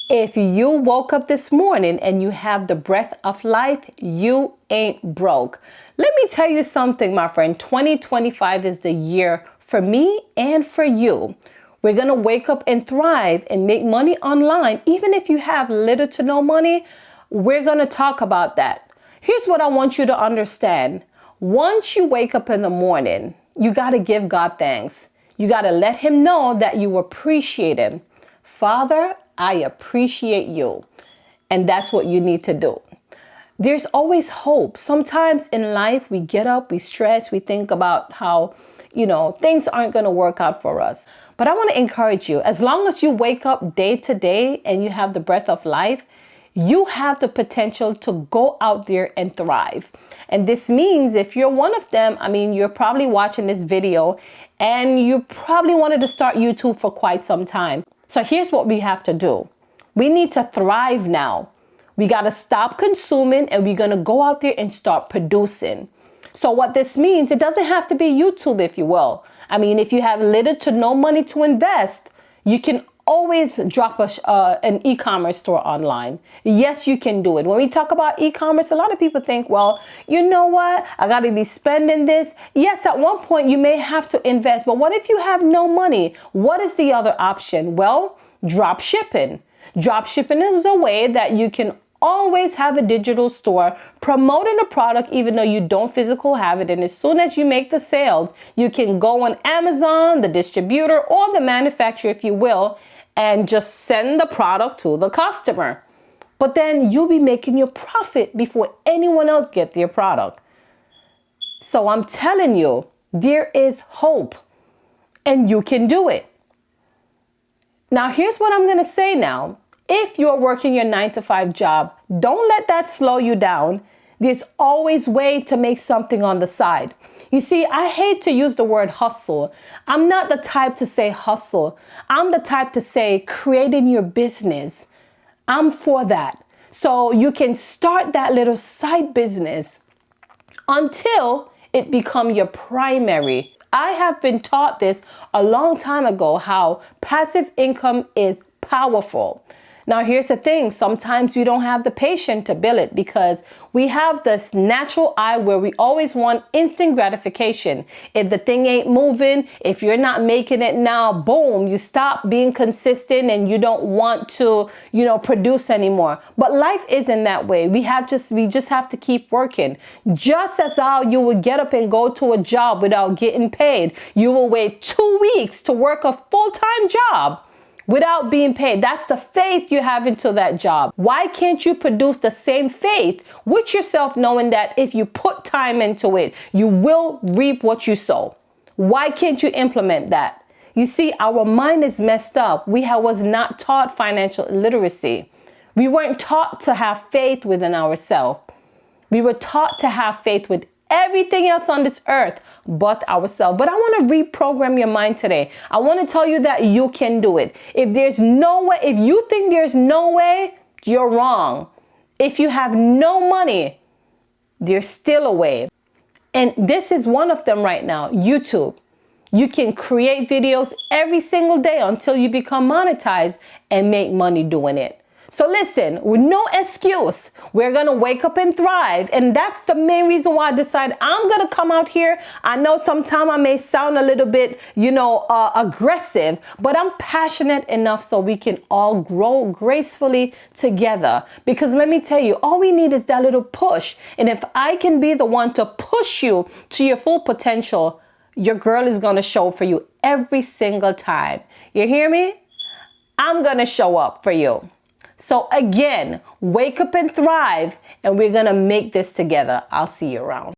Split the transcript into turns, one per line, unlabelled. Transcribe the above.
If you woke up this morning and you have the breath of life, you ain't broke. Let me tell you something, my friend. 2025 is the year for me and for you. We're going to wake up and thrive and make money online. Even if you have little to no money, we're going to talk about that. Here's what I want you to understand. Once you wake up in the morning, you got to give God thanks. You got to let him know that you appreciate him. Father, I appreciate you. And that's what you need to do. There's always hope. Sometimes in life, we get up, we stress, we think about how, things aren't going to work out for us. But I want to encourage you, as long as you wake up day to day and you have the breath of life, you have the potential to go out there and thrive. And this means if you're one of them, you're probably watching this video and you probably wanted to start YouTube for quite some time. So here's what we have to do. We need to thrive now. We got to stop consuming and we're going to go out there and start producing. So what this means, it doesn't have to be YouTube, if you will. If you have little to no money to invest, you can always drop an e-commerce store online. Yes, you can do it. When we talk about e-commerce, a lot of people think, well, you know what? I got to be spending this. Yes, at one point you may have to invest, but what if you have no money? What is the other option? Well, drop shipping. Drop shipping is a way that you can always have a digital store promoting a product even though you don't physically have it. And as soon as you make the sales, you can go on Amazon, the distributor, or the manufacturer, if you will, and just send the product to the customer. But then you'll be making your profit before anyone else gets their product. So I'm telling you, there is hope and you can do it. Now, here's what I'm going to say now. If you're working your 9-to-5 job, don't let that slow you down. There's always a way to make something on the side. You see, I hate to use the word hustle. I'm not the type to say hustle. I'm the type to say creating your business. I'm for that. So you can start that little side business until it becomes your primary. I have been taught this a long time ago, how passive income is powerful. Now, here's the thing. Sometimes we don't have the patience to build it because we have this natural eye where we always want instant gratification. If the thing ain't moving, if you're not making it now, boom, you stop being consistent and you don't want to, produce anymore. But life isn't that way. We just have to keep working. Just as how you would get up and go to a job without getting paid, you will wait 2 weeks to work a full-time job without being paid. That's the faith you have into that job. Why can't you produce the same faith with yourself, knowing that if you put time into it, you will reap what you sow? Why can't you implement that? You see, our mind is messed up. We was not taught financial literacy. We weren't taught to have faith within ourselves. We were taught to have faith with everything else on this earth but ourselves. But I want to reprogram your mind today. I want to tell you that you can do it. If there's no way, if you think there's no way, you're wrong. If you have no money, there's still a way. And this is one of them right now, YouTube. You can create videos every single day until you become monetized and make money doing it. So listen, with no excuse, we're going to wake up and thrive. And that's the main reason why I decided I'm going to come out here. I know sometimes I may sound a little bit, aggressive, but I'm passionate enough so we can all grow gracefully together. Because let me tell you, all we need is that little push. And if I can be the one to push you to your full potential, your girl is going to show up for you every single time. You hear me? I'm going to show up for you. So again, wake up and thrive, and we're going to make this together. I'll see you around.